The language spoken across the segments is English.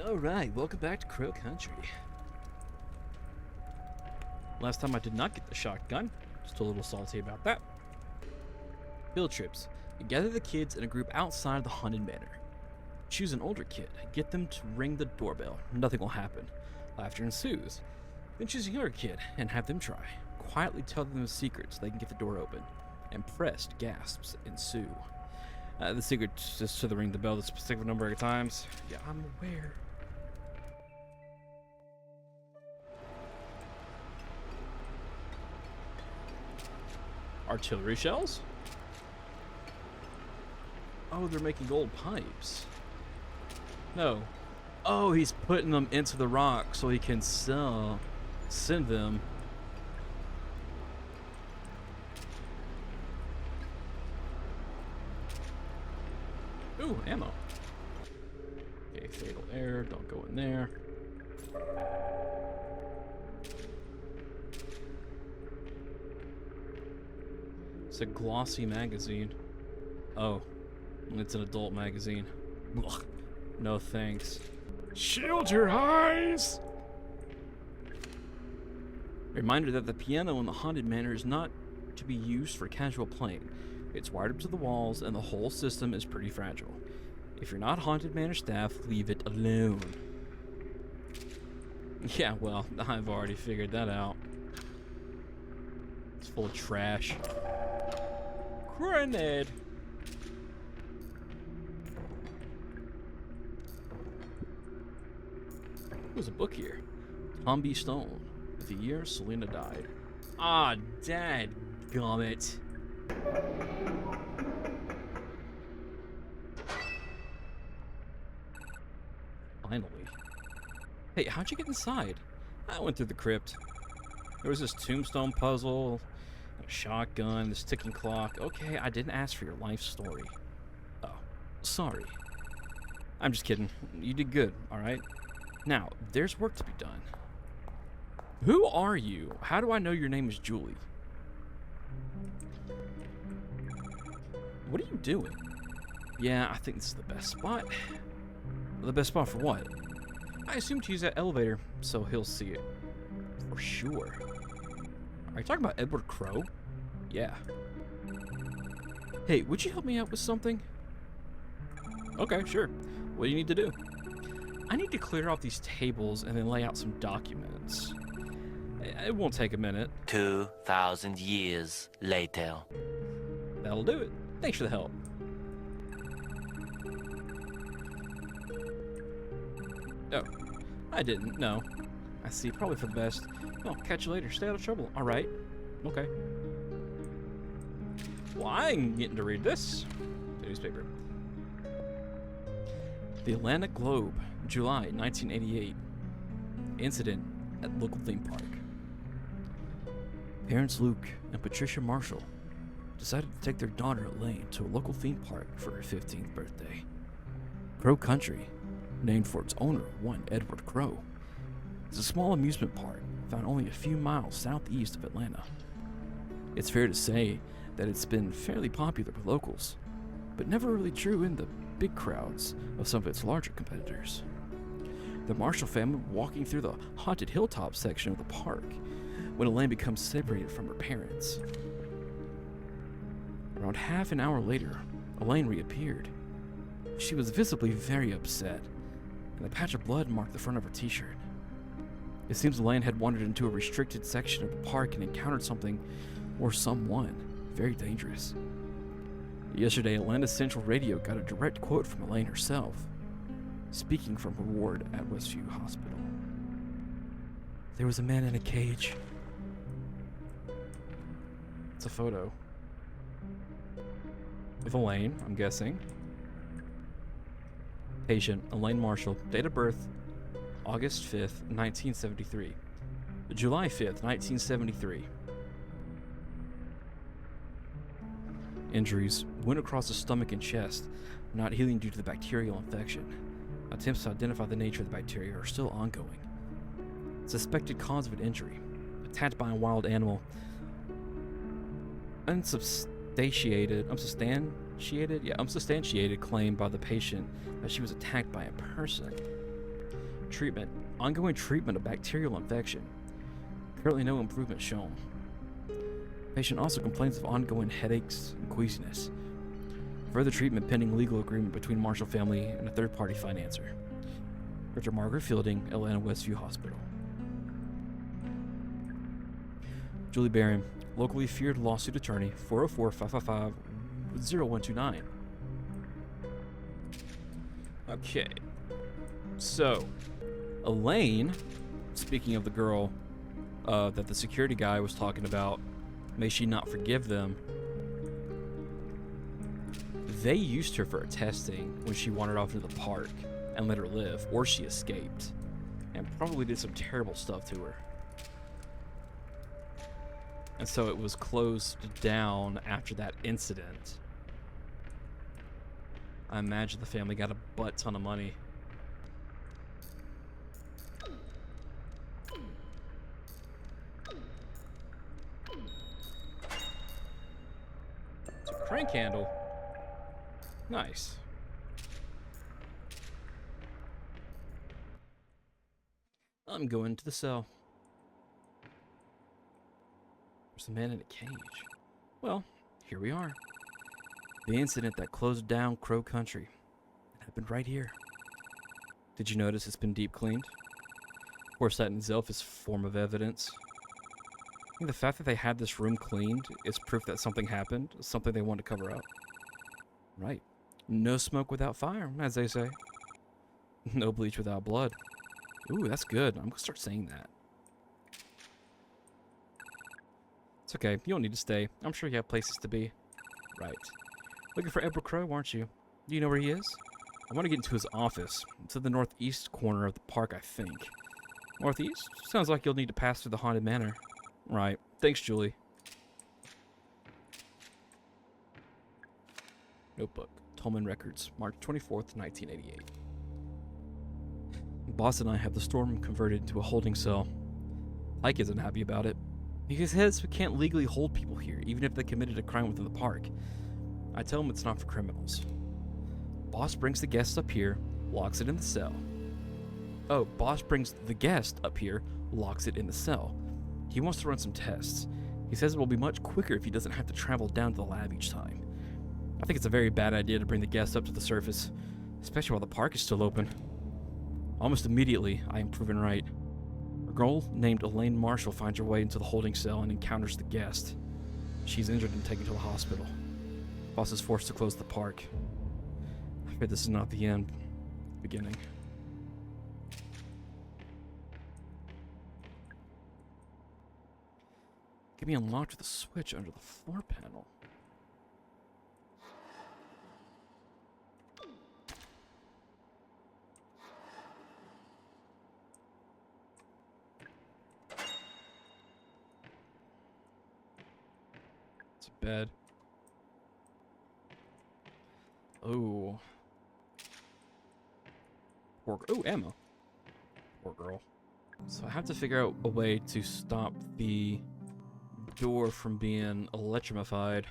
Alright, welcome back to Crow Country. Last time I did not get the shotgun. Just a little salty about that. Field trips. You gather the kids in a group outside the haunted manor. Choose an older kid. Get them to ring the doorbell. Nothing will happen. Laughter ensues. Then choose a younger kid and have them try. Quietly tell them the secret so they can get the door open. Impressed gasps ensue. The secret is just to ring the bell the specific number of times. Yeah, I'm aware. Artillery shells? Oh, they're making gold pipes. No. Oh, he's putting them into the rock so he can send them. Ooh, ammo. Okay, fatal error, don't go in there. It's a glossy magazine. Oh, it's an adult magazine. Ugh. No thanks. Shield your eyes! Reminder that the piano in the haunted manor is not to be used for casual playing. It's wired up to the walls and the whole system is pretty fragile. If you're not haunted manor staff, leave it alone. Yeah, well, I've already figured that out. It's full of trash. Grenade! There's a book here. Tom B. Stone, with the year Selena died. Ah, dadgummit. Finally. Hey, how'd you get inside? I went through the crypt. There was this tombstone puzzle, a shotgun, this ticking clock. Okay, I didn't ask for your life story. Oh, sorry. I'm just kidding. You did good, alright? Now, there's work to be done. Who are you? How do I know your name is Julie? What are you doing? Yeah, I think this is the best spot. The best spot for what? I assume to use that elevator, so he'll see it. For sure. Are you talking about Edward Crow? Yeah. Hey, would you help me out with something? Okay, sure. What do you need to do? I need to clear off these tables and then lay out some documents. It won't take a minute. 2,000 years later. That'll do it. Thanks for the help. Oh, I didn't. No. I see. Probably for the best. Oh, catch you later. Stay out of trouble. All right. Okay. Well, I'm getting to read this. The newspaper. The Atlanta Globe, July 1988. Incident at local theme park. Parents Luke and Patricia Marshall decided to take their daughter Elaine to a local theme park for her 15th birthday. Crow Country, named for its owner, one Edward Crow, is a small amusement park found only a few miles southeast of Atlanta. It's fair to say that it's been fairly popular with locals, but never really drew in the big crowds of some of its larger competitors. The Marshall family were walking through the haunted hilltop section of the park when Elaine becomes separated from her parents. Around half an hour later, Elaine reappeared. She was visibly very upset, and a patch of blood marked the front of her t-shirt. It seems Elaine had wandered into a restricted section of the park and encountered something or someone very dangerous. Yesterday, Atlanta Central Radio got a direct quote from Elaine herself, speaking from her ward at Westview Hospital. There was a man in a cage. It's a photo with Elaine, I'm guessing. Patient, Elaine Marshall, date of birth, August 5th, 1973. July 5th, 1973. Injuries went across the stomach and chest, not healing due to the bacterial infection. Attempts to identify the nature of the bacteria are still ongoing. Suspected cause of an injury, attacked by a wild animal. Unsubstantiated claim by the patient that she was attacked by a person. Treatment. Ongoing treatment of bacterial infection. Currently no improvement shown. Patient also complains of ongoing headaches and queasiness. Further treatment pending legal agreement between Marshall family and a third-party financer. Dr. Margaret Fielding, Atlanta Westview Hospital. Julie Barron, locally feared lawsuit attorney, 404-555-0129. Okay. So, Elaine, speaking of the girl that the security guy was talking about, may she not forgive them, they used her for testing when she wandered off into the park and let her live, or she escaped, and probably did some terrible stuff to her. And so it was closed down after that incident. I imagine the family got a butt ton of money. It's a crank handle. Nice. I'm going to the cell. There's a man in a cage. Well, here we are. The incident that closed down Crow Country. It happened right here. Did you notice it's been deep cleaned? Of course, that in itself is a form of evidence. I think the fact that they had this room cleaned is proof that something happened, something they wanted to cover up. Right. No smoke without fire, as they say. No bleach without blood. Ooh, that's good. I'm gonna start saying that. It's okay. You don't need to stay. I'm sure you have places to be. Right. Looking for Edward Crow, aren't you? Do you know where he is? I want to get into his office. It's in the northeast corner of the park, I think. Northeast? Sounds like you'll need to pass through the haunted manor. Right. Thanks, Julie. Notebook. Tolman Records, March 24th, 1988. Boss and I have the storm converted into a holding cell. Ike isn't happy about it. He says we can't legally hold people here, even if they committed a crime within the park. I tell him it's not for criminals. Boss brings the guest up here, locks it in the cell. Oh, Boss brings the guest up here, locks it in the cell. He wants to run some tests. He says it will be much quicker if he doesn't have to travel down to the lab each time. I think it's a very bad idea to bring the guest up to the surface, especially while the park is still open. Almost immediately, I am proven right. A girl named Elaine Marshall finds her way into the holding cell and encounters the guest. She's injured and taken to the hospital. Boss is forced to close the park. I fear this is not the end. Beginning. Can be unlocked with a switch under the floor panel. It's a bed. Oh. Poor oh, ammo. Poor girl. So I have to figure out a way to stop the door from being electrified.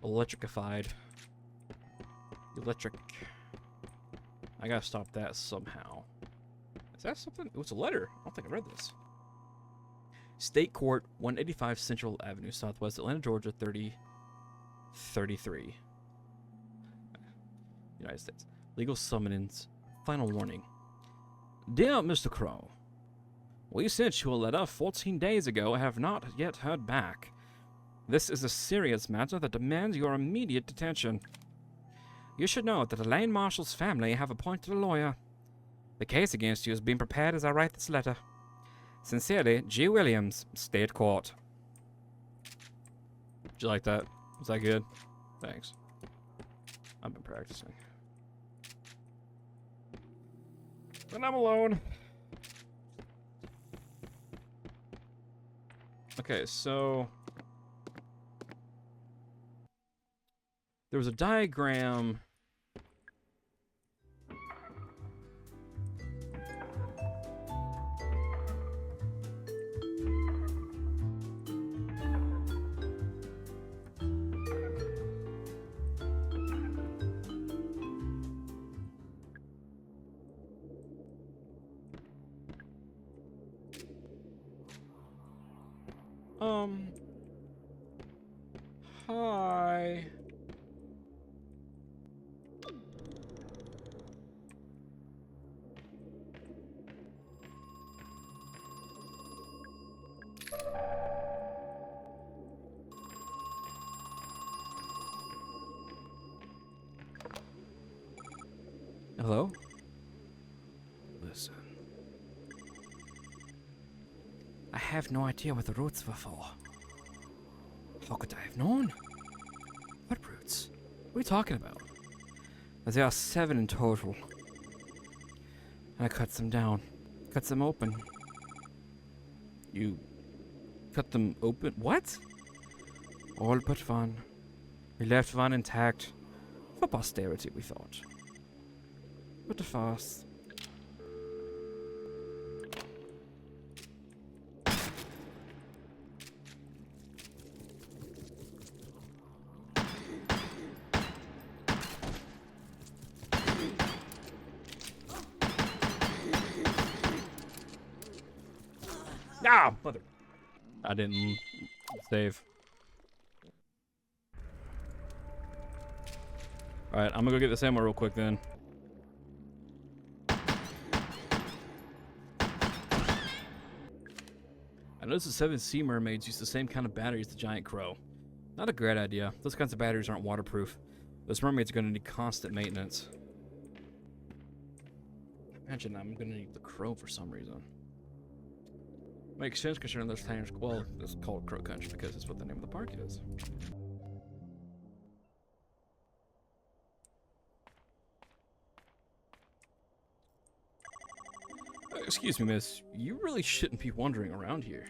Electric. I gotta stop that somehow. Is that something? Oh, it's a letter. I don't think I read this. State Court, 185 Central Avenue, Southwest Atlanta, Georgia, 3033. United States. Legal summons. Final warning. Dear Mr. Crow, we sent you a letter 14 days ago and have not yet heard back. This is a serious matter that demands your immediate attention. You should know that Elaine Marshall's family have appointed a lawyer. The case against you is being prepared as I write this letter. Sincerely, G. Williams, State Court. Did you like that? Was that good? Thanks. I've been practicing. And I'm alone. Okay, so there was a diagram. Hi. Hello? Listen. I have no idea what the roots were for. How could I have known? What roots? What are you talking about? There are 7 in total. And I cut them down. Cut them open. You cut them open? What? All but one. We left one intact. For posterity, we thought. What a farce. Ah, mother. I didn't save. Alright, I'm gonna go get this ammo real quick then. I noticed the 7 sea mermaids use the same kind of battery as the giant crow. Not a great idea. Those kinds of batteries aren't waterproof. Those mermaids are gonna need constant maintenance. Imagine I'm gonna need the crow for some reason. Makes sense considering those tires. Well, it's called Crow Country because it's what the name of the park is. Excuse me, miss. You really shouldn't be wandering around here.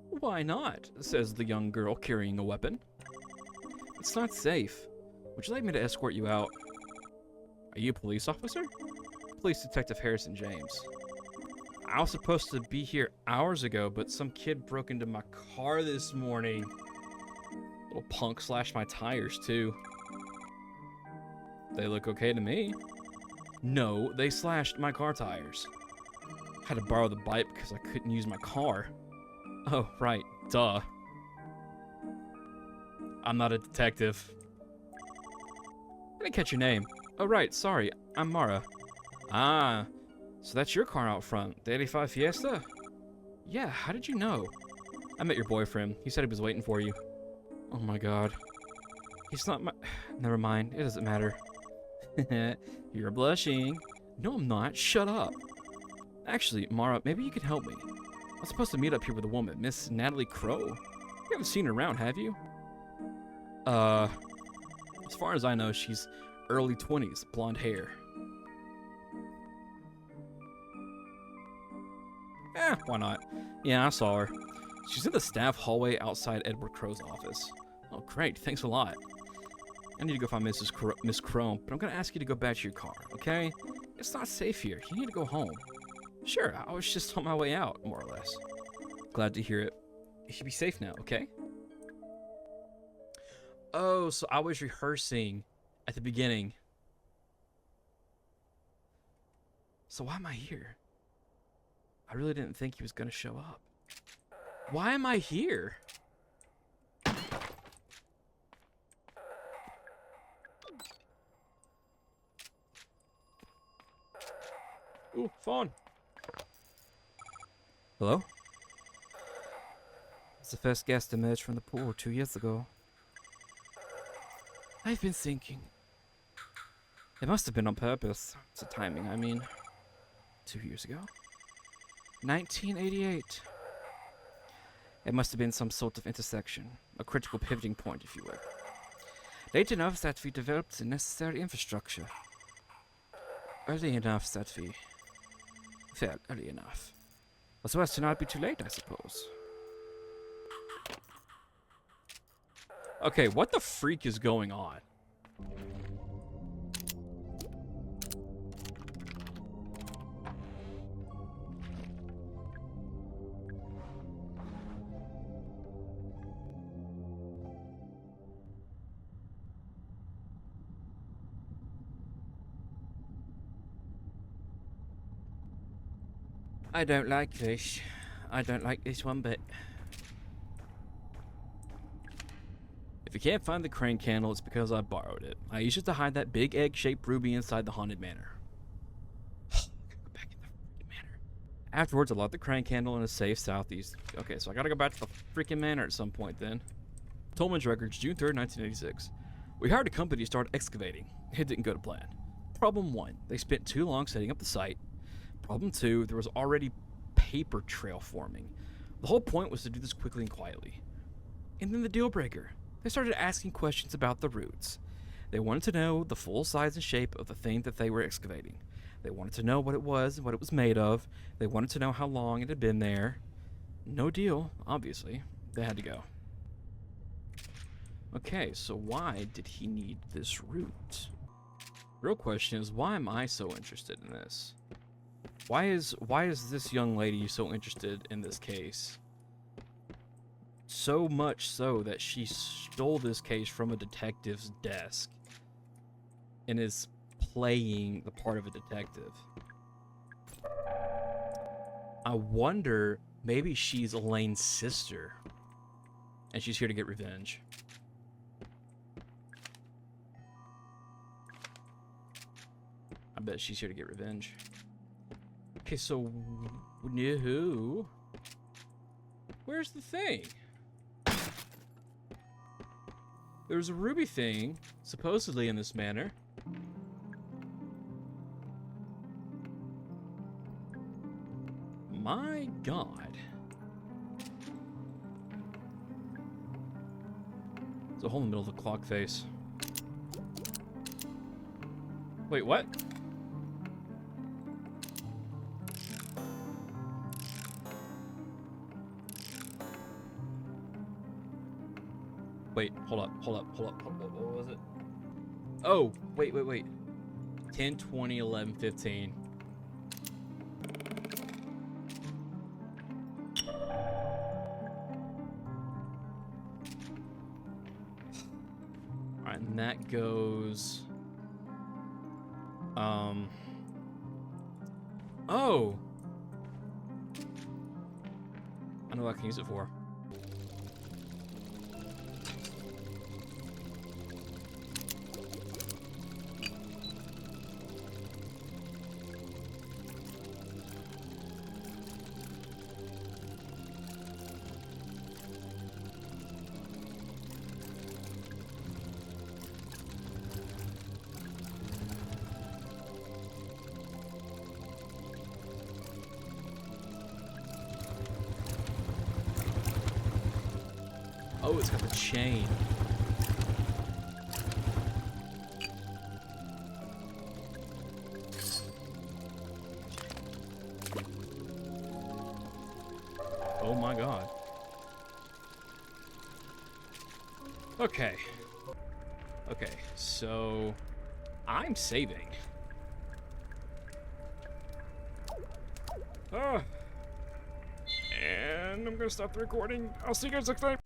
Why not? Says the young girl carrying a weapon. It's not safe. Would you like me to escort you out? Are you a police officer? Police Detective Harrison James. I was supposed to be here hours ago, but some kid broke into my car this morning. Little punk slashed my tires, too. They look okay to me. No, they slashed my car tires. Had to borrow the bike because I couldn't use my car. Oh, right. Duh. I'm not a detective. I didn't catch your name. Oh, right. Sorry. I'm Mara. Ah. So that's your car out front. The 85 Fiesta? Yeah, how did you know? I met your boyfriend. He said he was waiting for you. Oh my god. He's not my... Never mind. It doesn't matter. You're blushing. No, I'm not. Shut up. Actually, Mara, maybe you could help me. I was supposed to meet up here with a woman, Miss Natalie Crow. You haven't seen her around, have you? As far as I know, she's early 20s, blonde hair. Why not? Yeah, I saw her. She's in the staff hallway outside Edward Crow's office. Oh, great. Thanks a lot. I need to go find Miss Crow, but I'm going to ask you to go back to your car, okay? It's not safe here. You need to go home. Sure, I was just on my way out, more or less. Glad to hear it. You should be safe now, okay? Oh, so I was rehearsing at the beginning. So why am I here? I really didn't think he was going to show up. Why am I here? Ooh, phone. Hello? It's the first guest emerged from the pool 2 years ago. I've been thinking. It must have been on purpose. It's the timing, I mean. 2 years ago? 1988. It must have been some sort of intersection. A critical pivoting point, if you will. Late enough that we developed the necessary infrastructure. Early enough that we... Fair early enough. So as to not be too late, I suppose. Okay, what the freak is going on? I don't like this. I don't like this one bit. If you can't find the crane candle, it's because I borrowed it. I used it to hide that big egg-shaped ruby inside the haunted manor. Go back in the freaking manor. Afterwards, I locked the crane candle in a safe southeast. Okay, so I gotta go back to the freaking manor at some point then. Tolman's Records, June 3rd, 1986. We hired a company to start excavating. It didn't go to plan. Problem 1, they spent too long setting up the site. Problem 2, there was already paper trail forming. The whole point was to do this quickly and quietly. And then the deal breaker. They started asking questions about the roots. They wanted to know the full size and shape of the thing that they were excavating. They wanted to know what it was and what it was made of. They wanted to know how long it had been there. No deal, obviously. They had to go. Okay, so why did he need this root? Real question is, why am I so interested in this? Why is this young lady so interested in this case? So much so that she stole this case from a detective's desk and is playing the part of a detective. I wonder, maybe she's Elaine's sister and she's here to get revenge. I bet she's here to get revenge. Okay, so who? Where's the thing? There's a ruby thing, supposedly in this manor. My God. There's a hole in the middle of the clock face. Wait, what? Wait, hold up. What was it? Oh, wait. 10, 20, 11, 15. Alright, and that goes... Oh! I know what I can use it for. Oh, it's got the chain. Oh my God. Okay. Okay, so I'm saving. And I'm gonna stop the recording. I'll see you guys next time.